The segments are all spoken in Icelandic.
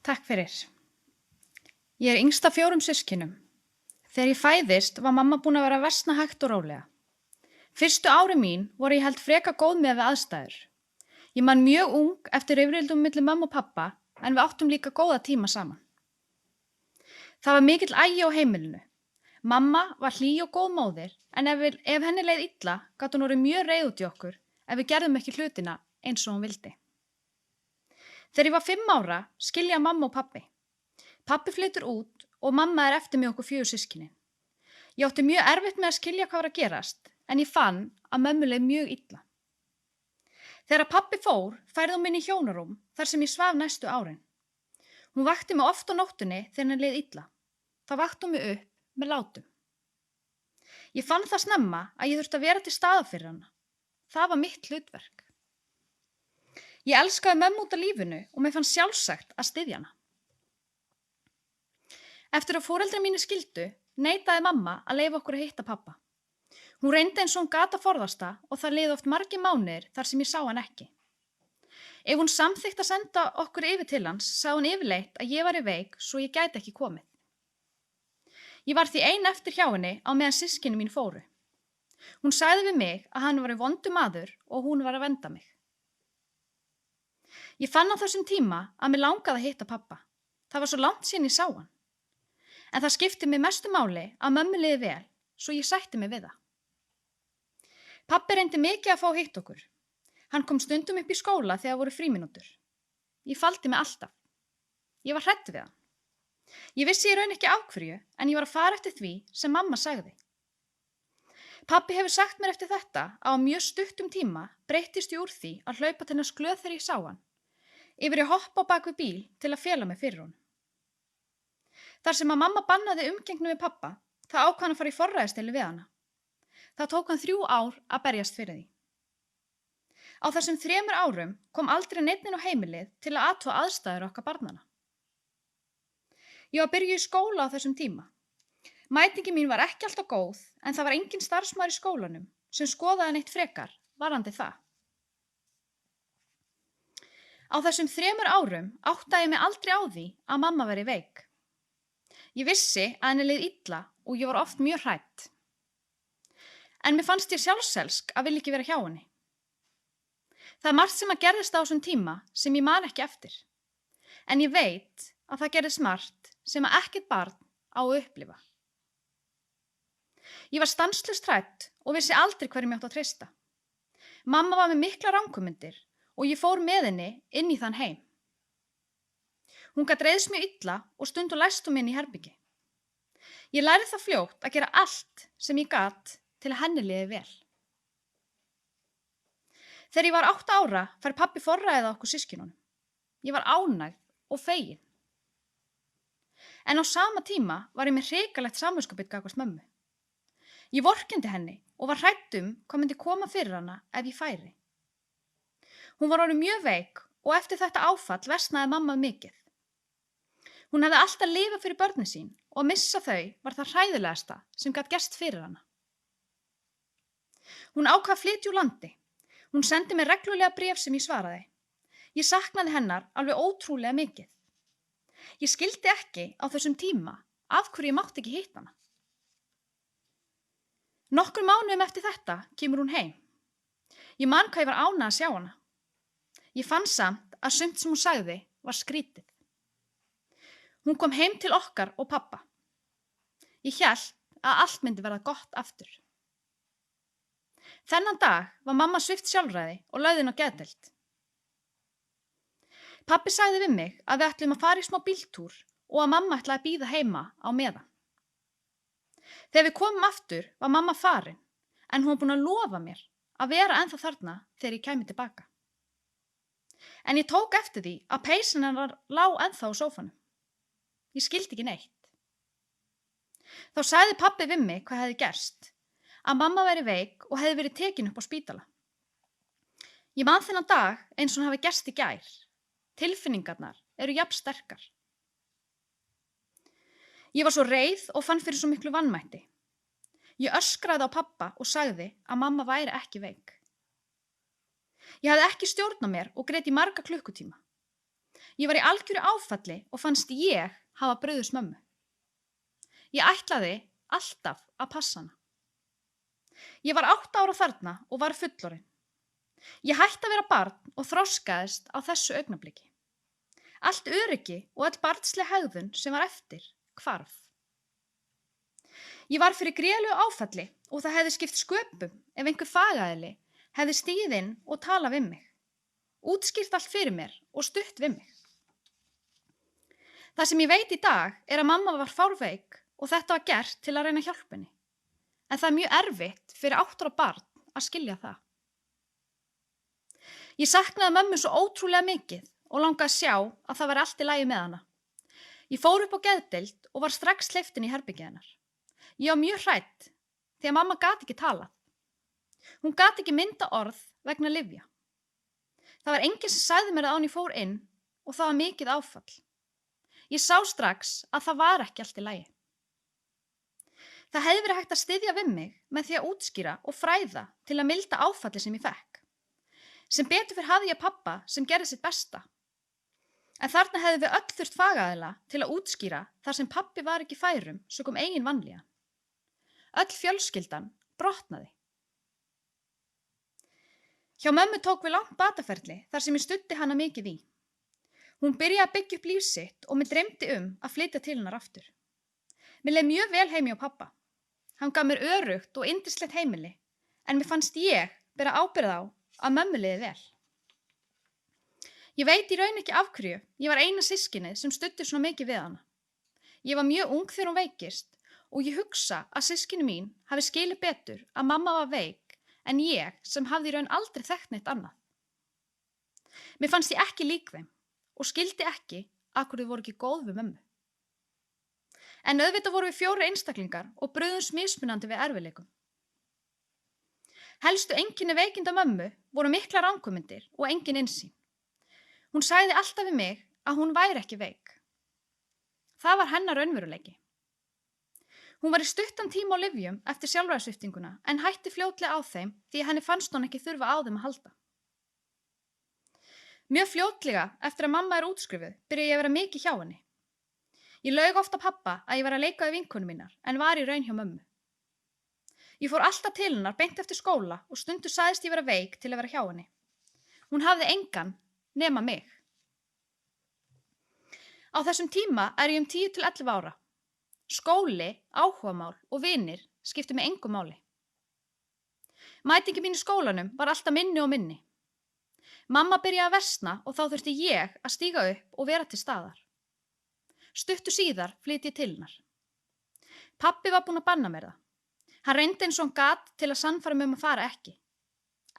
Takk fyrir. Ég er yngst af 4 systkinum. Þegar ég fæðist var mamma búin að vera að versna hægt og rólega. Fyrstu ári mín voru ég held freka góð með við aðstæður. Ég man mjög ung eftir yfirildum milli mömmu og pappa en við áttum líka góða tíma saman. Það var mikill agi á heimilinu. Mamma var hlý og góð móðir en ef henni leið illa gat hún orðið mjög reið út í okkur ef við gerðum ekki hlutina eins og hún vildi. Þegar ég var 5 ára skilja mamma og pappi. Pappi flytur út og mamma er eftir með okkur 4 systkinin. Ég átti mjög erfitt með að skilja hvað var að gerast en ég fann að mömmu leið mjög illa. Þegar pappi fór færði hún mig inn í hjónarúm þar sem ég svaf næstu árin. Hún vakti mig oft á nóttunni þegar henni leið illa. Þá vakti hún mig upp með látum. Ég fann það snemma að ég þurfti að vera til staðar fyrir hana. Það var mitt hlutverk. Ég elskaði mömmu út af lífinu og mér fannst sjálfsagt að styðja hana. Eftir að foreldrar mínir skildu, neitaði mamma að leyfa okkur að hitta pappa. Hún reyndi eins og hún gat að forðast það og það liði oft margir mánuðir þar sem ég sá hann ekki. Ef hún samþykkti að senda okkur yfir til hans, sagði hún yfirleitt að ég væri veik svo ég gæti ekki komið. Ég var því ein eftir hjá henni á meðan systkini mín fóru. Hún sagði við mig að hann væri vondur maður og hún var að vernda mig. Ég fann á þessum tíma að mig langaði að hitta pappa. Það var svo langt síðan ég sá hann. En það skipti mig mestu máli að mömmu liði vel, svo ég sætti mig við það. Pappi reyndi mikið að fá að hitta okkur. Hann kom stundum upp í skóla þegar voru frímínútur. Ég faldi mig alltaf. Ég var hrædd við hann. Ég vissi í raun ekki af hverju, en ég var að fara eftir því sem mamma sagði. Pappi hefur sagt mér eftir þetta að á mjög stuttum tíma breyttist ég úr því að hlaupa til hans glöð þegar ég sá hann, yfir að hoppa á bak við bíl til að fela mig fyrir honum. Þar sem að mamma bannaði umgengni við pappa, það ákvað hann að fara í forræðisdeili við hana. Það tók hann 3 ár að berjast fyrir því. Á þessum 3 árum kom aldrei neinn inn á heimilið til að athuga aðstæður okkar barnanna. Ég var byrjuð í skóla á þessum tíma. Mætingi mín var ekki alltaf góð, en það var engin starfsmaður í skólanum sem skoðaði neitt frekar varðandi það. Á þessum 3 árum áttaði ég mig aldrei á því að mamma væri veik. Ég vissi að henni leið illa og ég var oft mjög hrædd. En mér fannst ég sjálfselsk að vilja ekki vera hjá henni. Það er margt sem að gerðist á þessum tíma sem ég man ekki eftir. En ég veit að það gerðist margt sem að ekkert barn á að upplifa. Ég var stanslaust hrædd og vissi aldrei hverjum ég átti að treysta. Mamma var með miklar ranghugmyndir og ég fór með henni inn í þann heim. Hún gat reiðst mjög illa og stundum læst hún inn í herbyggi. Ég lærði það fljótt að gera allt sem ég gat til að henni liði vel. Þegar ég var 8 ára fær pappi forræðið á okkur systkinunum. Ég var ánægð og fegin. En á sama tíma var ég með hrikalegt samviskubit gagnvart mömmu. Ég vorkenndi henni og var hrædd hvað myndi koma fyrir hana ef ég færi. Hún var orðin mjög veik og eftir þetta áfall versnaði mamma mikið. Hún hefði alltaf lifað fyrir börnin sín og að missa þau var það hræðilegasta sem gat gerst fyrir hana. Hún ákvað að flytja úr landi. Hún sendi mér reglulega bréf sem ég svaraði. Ég saknaði hennar alveg ótrúlega mikið. Ég skildi ekki á þessum tíma af hverju ég mátti ekki hitta hana. Nokkrum mánuðum eftir þetta kemur hún heim. Ég man hvað ég var ánægð að sjá hana. Ég fann samt að sumt sem hún sagði var skrítið. Hún kom heim til okkar og pappa. Ég hélt að allt myndi verða gott aftur. Þennan dag var mamma svipt sjálfræði og lögð inn á geðdeild. Pappi sagði við mig að við ætlum að fara í smá bíltúr og að mamma ætlaði að bíða heima á meðan. Þegar við komum aftur var mamma farin, en hún var búin að lofa mér að vera ennþá þarna þegar ég kæmi tilbaka. En ég tók eftir því að peysan hennar lá ennþá á sófanum. Ég skildi ekki neitt. Þá sagði pappi við mig hvað hefði gerst, að mamma væri veik og hefði verið tekin upp á spítala. Ég man þennan dag eins og hann hafi gerst í gær. Tilfinningarnar eru jafn sterkar. Ég var svo reið og fann fyrir svo miklu vanmætti. Ég öskraði á pappa og sagði að mamma væri ekki veik. Ég hafði ekki stjórn á mér og grét í marga klukkutíma. Ég var í algjöru áfalli og fannst ég hafa brugðist mömmu. Ég ætlaði alltaf að passa hana. Ég var 8 ára þarna og var fullorðin. Ég hætti að vera barn og þroskaðist á þessu augnabliki. Allt öryggi og öll barnsleg hegðun sem var eftir hvarf. Ég var fyrir gríðarlegu áfalli og það hefði skipt sköpum ef einhver fagaðili hefði stigið inn og talað við mig. Útskýrt allt fyrir mér og stutt við mig. Það sem ég veit í dag er að mamma var fárveik og þetta var gert til að reyna að hjálpa henni. En það er mjög erfitt fyrir 8 ára barn að skilja það. Ég saknaði mömmu svo ótrúlega mikið og langaði að sjá að það væri allt í lagi með hana. Ég fór upp á geðdeild og var strax hleypt inn í herbergið hennar. Ég var mjög hrædd því að mamma gat ekki talað. Hún gat ekki mynda orð vegna lyfja. Það var enginn sem sagði mér það án ég fór inn og það var mikið áfall. Ég sá strax að það var ekki allt í lagi. Það hefði verið hægt að styðja við mig með því að útskýra og fræða til að milda áfalli sem ég fekk. Sem betur fyrir hafði ég pabba sem gerði sitt besta. En þarna hefði við öll þurft fagaðila til að útskýra þar sem pabbi var ekki færum sökum eigin vanlíðan. Öll fjölskyldan brotnaði. Hjá mömmu tók við langt bataferli þar sem ég studdi hana mikið í. Hún byrjaði að byggja upp líf sitt og mig dreymdi að flytja til hennar aftur. Mér leið mjög vel heim hjá pabba. Hann gaf mér örugt og yndislegt heimili, en mér fannst ég bera ábyrgð á að mömmu liði vel. Ég veit í raun ekki af hverju ég var eina systkinið sem studdi svona mikið við hana. Ég var mjög ung þegar hún veikist og ég hugsa að systkini mín hafi skilið betur að mamma var veik en ég sem hafði í raun aldrei þekkt neitt annað. Mér fannst ég ekki lík þeim og skildi ekki að hverju voru ekki góð við mömmu. En auðvitað voru við 4 einstaklingar og brugðumst mismunandi við erfiðleikum. Helstu einkenni veikinda mömmu voru miklar ranghugmyndir og engin innsýn. Hún sagði alltaf við mig að hún væri ekki veik. Það var hennar raunveruleiki. Hún var í stuttan tíma á lyfjum eftir sjálfræðissviptinguna en hætti fljótlega á þeim því að henni fannst hún ekki þurfa á þeim að halda. Mjög fljótlega eftir að mamma er útskrifuð byrjaði ég að vera mikið hjá henni. Ég laug ofta pabba að ég var að leika við vinkonum mínar en var í raun hjá mömmu. Ég fór alltaf til hennar beint eftir skóla og stundu sagðist ég vera veik til að vera hjá henni. Hún hafði engan nema mig. Á þessum tíma er ég 10 til 11 ára. Skóli, áhugamál og vinir skiptu mig engu máli. Mætingi mín í skólanum var alltaf minni og minni. Mamma byrjaði að versna og þá þurfti ég að stíga upp og vera til staðar. Stuttu síðar flytti ég til hennar. Pabbi var búinn að banna mér það. Hann reyndi eins og hann gat til að sannfæra mig að fara ekki.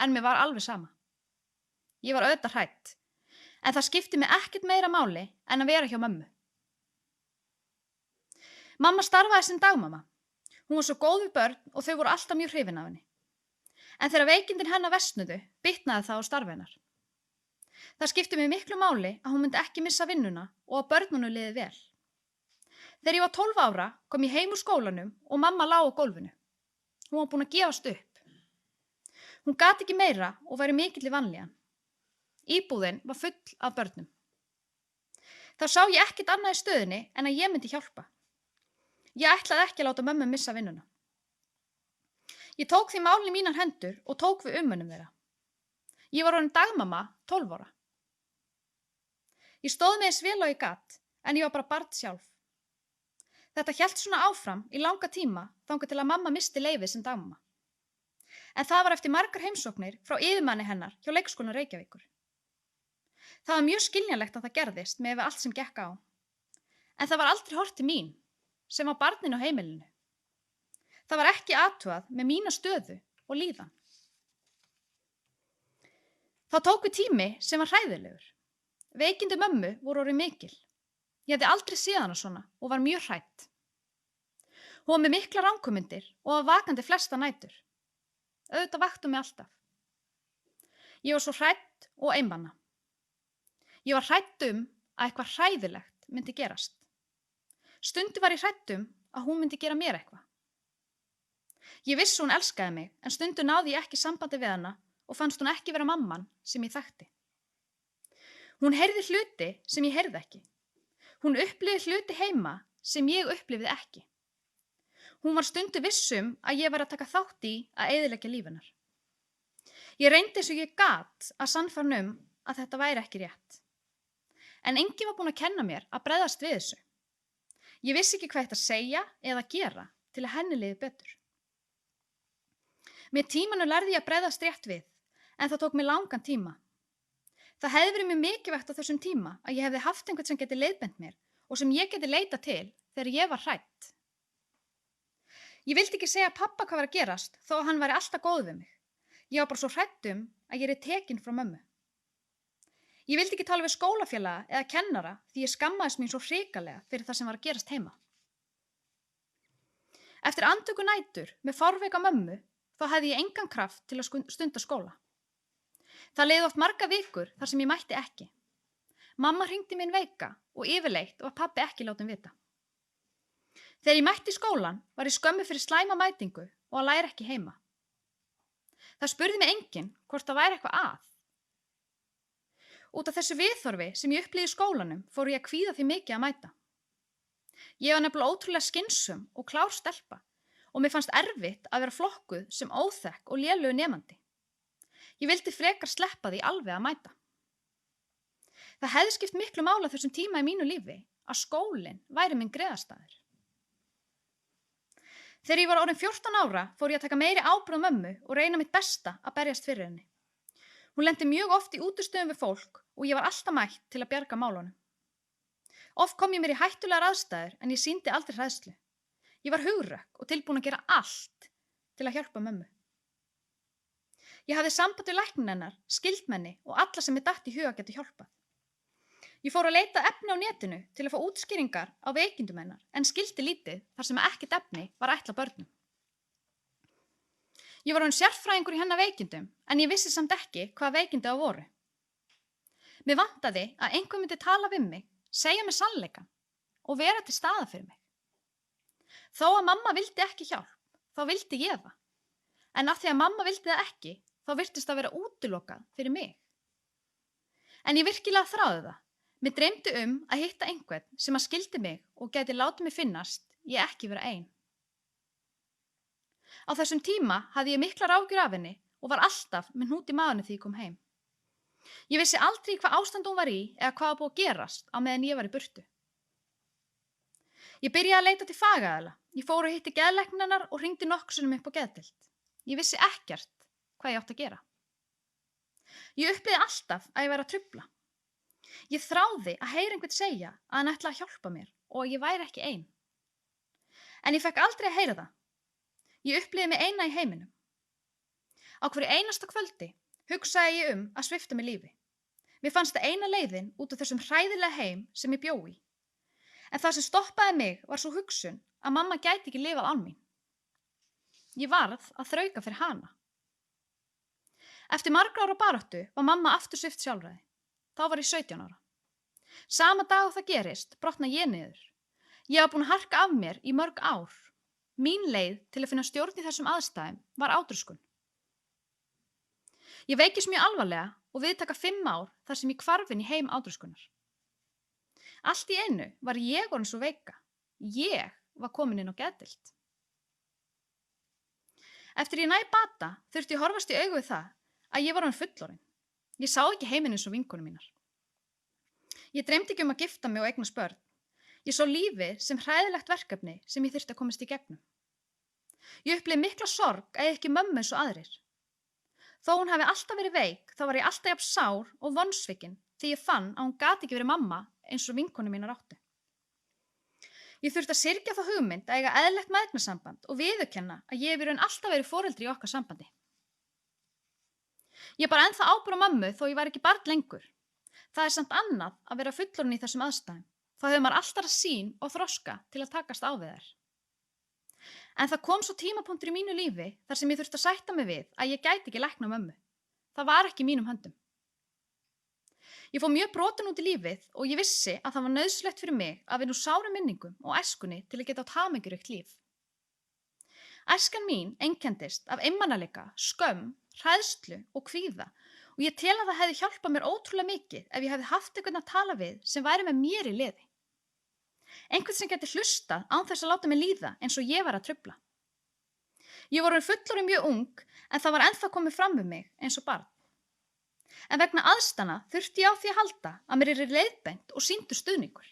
En mér var alveg sama. Ég var auðvitað hrædd. En það skipti mig ekkert meira máli en að vera hjá mömmu. Mamma starfaði sem dagmamma. Hún var svo góð við börn og þau voru alltaf mjög hrifin af henni. En þegar veikindin hennar versnuðu, bitnaði það á starfi hennar. Það skipti mig miklu máli að hún myndi ekki missa vinnuna og að börnunum liði vel. Þegar ég var 12 ára kom ég heim úr skólanum og mamma lá á gólfinu. Hún var búin að gefast upp. Hún gat ekki meira og væri mikill í vanlíðan. Íbúðin var full af börnum. Þá sá ég ekkert annað í stöðunni en að ég myndi hjálpa. Ég ætlaði ekki að láta mömmu missa vinnuna. Ég tók því málin í mínar hendur og tók við umönnum þeirra. Ég var orðin dagmamma 12 ára. Ég stóð með eins vel og ég gat, en ég var bara barn sjálf. Þetta hélt svona áfram í langa tíma þangað til að mamma missti leyfið sem dagmamma. En það var eftir margar heimsóknir frá yfirmanni hennar hjá leikskólanum Reykjavíkur. Það var mjög skiljanlegt að það gerðist með allt sem gekk á. En það var aldrei horft til mín, sem var barninu á heimilinu. Það var ekki athugað með mína stöðu og líðan. Þá tók við tími sem var hræðilegur. Veikindi mömmu voru orðin mikil. Ég hefði aldrei séð hana svona og var mjög hrædd. Hún var með miklar ranghugmyndir og var vakandi flesta nætur. Auðvitað vakti mig alltaf. Ég var svo hrædd og einmana. Ég var hrædd að eitthvað hræðilegt myndi gerast. Stundi var ég hrædd að hún myndi gera mér eitthvað. Ég vissi hún elskaði mig en stundu náði ég ekki sambandi við hana og fannst hún ekki vera mamman sem ég þekkti. Hún heyrði hluti sem ég heyrði ekki. Hún upplifði hluti heima sem ég upplifði ekki. Hún var stundu vissum að ég var að taka þátt í að eyðileggja líf hennar. Ég reyndi eins og ég gat að sannfæra að þetta væri ekki rétt. En enginn var búinn að kenna mér að bregðast við þessu. Ég vissi ekki hvað þetta segja eða gera til að henni liði betur. Með tímanum lærði ég að bregðast rétt við, en það tók mig langan tíma. Það hefði verið mjög mikilvægt á þessum tíma að ég hefði haft einhvern sem geti leiðbent mér og sem ég geti leita til þegar ég var hrædd. Ég vildi ekki segja pabba hvað var að gerast þó að hann væri alltaf góð við mig. Ég var bara svo hrædd að ég er tekin frá mömmu. Ég vildi ekki tala við skólafélaga eða kennara því ég skammaðist mín svo hrikalega fyrir það sem var að gerast heima. Eftir andvöku nætur með fárveika mömmu þá hefði ég engan kraft til að stunda skóla. Það leið oft marga vikur þar sem ég mætti ekki. Mamma hringdi mín veika og yfirleitt var pabbi ekki látinn vita. Þegar ég mætti í skólan var ég skömmu fyrir slæma mætingu og að læra ekki heima. Það spurði mig enginn hvort það væri eitthvað að. Út af þessu viðhorfi sem ég upplifði í skólanum fór ég að kvíða því mikið að mæta. Ég var nefnilega ótrúlega skynsöm og klár stelpa og mér fannst erfitt að vera flokkuð sem óþekk og lélegur nemandi. Ég vildi frekar sleppa því alveg að mæta. Það hefði skipt miklu máli á þessum tíma í mínu lífi að skólinn væri minn griðastaður. Þegar ég var orðin 14 ára fór ég að taka meiri ábyrgð á mömmu og reyna mitt besta að berjast fyrir henni. Hún lenti mjög oft í útistöðum við fólk og ég var alltaf mætt til að bjarga málunum. Oft kom ég mér í hættulegar aðstæður en ég sýndi aldrei hræðslu. Ég var hugrökk og tilbúin að gera allt til að hjálpa mömmu. Ég hafði samband við lækninn hennar, skyldmenni og alla sem mér datt í hug að geta hjálpað. Ég fór að leita efni á netinu til að fá útskýringar á veikindum hennar en skildi lítið þar sem ekkert efni var ætlað börnum. Ég var orðin sérfræðingur í hennar veikindum en ég vissi samt ekki hvað veikindi það voru. Mér vantaði að einhver myndi tala við mig, segja mér sannleikann og vera til staðar fyrir mig. Þó að mamma vildi ekki hjálp, þá vildi ég það. En af því að mamma vildi það ekki, þá virtist það vera útilokað fyrir mig. En ég virkilega þráði það. Mér dreymdi að hitta einhvern sem að skildi mig og gæti látið mig finnast ég ekki vera ein. Á þessum tíma hafði ég miklar áhyggjur af henni og var alltaf með hnút í maganum þegar ég kom heim. Ég vissi aldrei hvað ástand hún var í eða hvað var búið að gerast á meðan ég var í burtu. Ég byrjaði að leita til fagaðila. Ég fór og hitti geðlækninn hennar og hringdi nokkrum sinnum upp á geðdeild. Ég vissi ekkert hvað ég átti að gera. Ég upplifði alltaf að ég væri að trufla. Ég þráði að heyra einhvern segja að hann ætlaði að hjálpa mér og að ég væri ekki ein. En ég fekk aldrei að heyra það. Ég upplifði mig eina í heiminum. Á hverju einasta kvöldi hugsaði ég að svipta mig lífi. Mér fannst það eina leiðin út af þessum hræðilega heim sem ég bjó í. En það sem stoppaði mig var svo hugsun að mamma gæti ekki lifað án mín. Ég varð að þrauka fyrir hana. Eftir margra ára baráttu var mamma aftur svipt sjálfræði. Þá var ég 17 ára. Sama dag og það gerist, brotna ég niður. Ég var búin að harka af mér í mörg ár. Mín leið til að finna stjórn í þessum aðstæðum var ádröskun. Ég veikist mjög alvarlega og viðtaka 5 ár þar sem ég hvarf inn í heim ádröskunar. Allt í einu var ég orðin svo veika. Ég var komin inn á geðdeild. Eftir ég næ bata þurfti ég horfast í augu við það að ég var orðin fullorðin. Ég sá ekki heiminn eins og vinkonur mínar. Ég dreymdi ekki að gifta mig og eignast börn. Ég sá lífið sem hræðilegt verkefni sem ég þyrfti að komast í gegnum. Ég upplifði mikla sorg að ég ekki mömmu eins og aðrir. Þó hún hafi alltaf verið veik, þá var ég alltaf jafn sár og vonsvikin því ég fann að hún gat ekki verið mamma eins og vinkonur mínar áttu. Ég þurfti að syrgja þá hugmynd að eiga eðlilegt mæðgnarsamband og viðurkenna að ég hef í raun alltaf verið foreldri í okkar sambandi. Ég bar ennþá ábyrgð á mömmu þó ég var ekki barn lengur. Það samt annað að vera fullorðin í þessum aðstæðum. Þá hefur maður alltaf sýn og þroska til að takast á við þær. En það kom svo tímapunktur í mínu lífi þar sem ég þurfti að sætta mig við að ég gæti ekki lækna mömmu. Það var ekki í mínum höndum. Ég fór mjög brotin út í lífið og ég vissi að það var nauðsynlegt fyrir mig að vinna úr sárum minningum og æskunni til að geta átt hamingjuríkt líf. Æskan mín einkenndist af einmanaleika, skömm, hræðslu og kvíða og ég tel að það hefði hjálpað mér ótrúlega mikið ef ég hefði haft einhvern að tala við sem væri með mér í liði. Einhvern sem gæti hlustað án þess að láta mig líða eins og ég var að trufla. Ég var orðin fullorðin mjög ung en það var ennþá komið fram við mig eins og barn. En vegna aðstæðna þurfti ég á því að halda að mér yrði leiðbeint og sýndur stuðningur.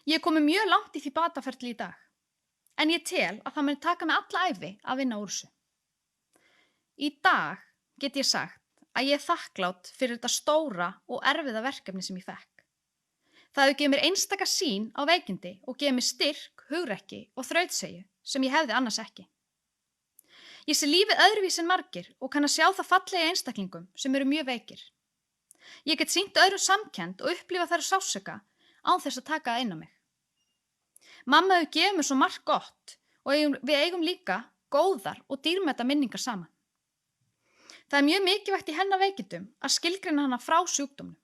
Ég er komið mjög langt í því bataferli í dag, en ég tel að það muni taka mig alla ævi að vinna úr þessu. Í dag get ég sagt að ég er þakklát fyrir þetta stóra og erfiða verkefni sem ég fekk. Það hefur gefið mér einstaka sýn á veikindi og gefið mér styrk, hugrekki og þrautseigju sem ég hefði annars ekki. Ég sé lífið öðruvísi en margir og kann að sjá það fallega í einstaklingum sem eru mjög veikir. Ég get sýnt öðrum samkennd og upplifa þær sársauka án þess að taka það inn á mig. Mamma hefur gefið mér svo margt gott og við eigum líka góðar og dýrmætar minningar saman. Það er mjög mikilvægt í hennar veikindum að skilgreina hana frá sjúkdómnum.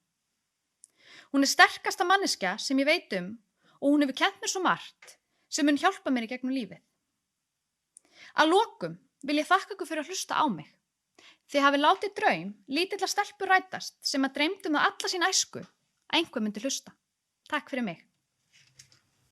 Hún er sterkasta manneskja sem ég veit og hún hefur kennt mér svo margt sem mun hjálpa mér í gegnum lífið. Að lokum vil ég þakka ykkur fyrir að hlusta á mig. Þið hafið látið draum lítilla stelpu rætast sem að dreymdi það alla sín æsku að einhver myndi hlusta. Takk fyrir mig.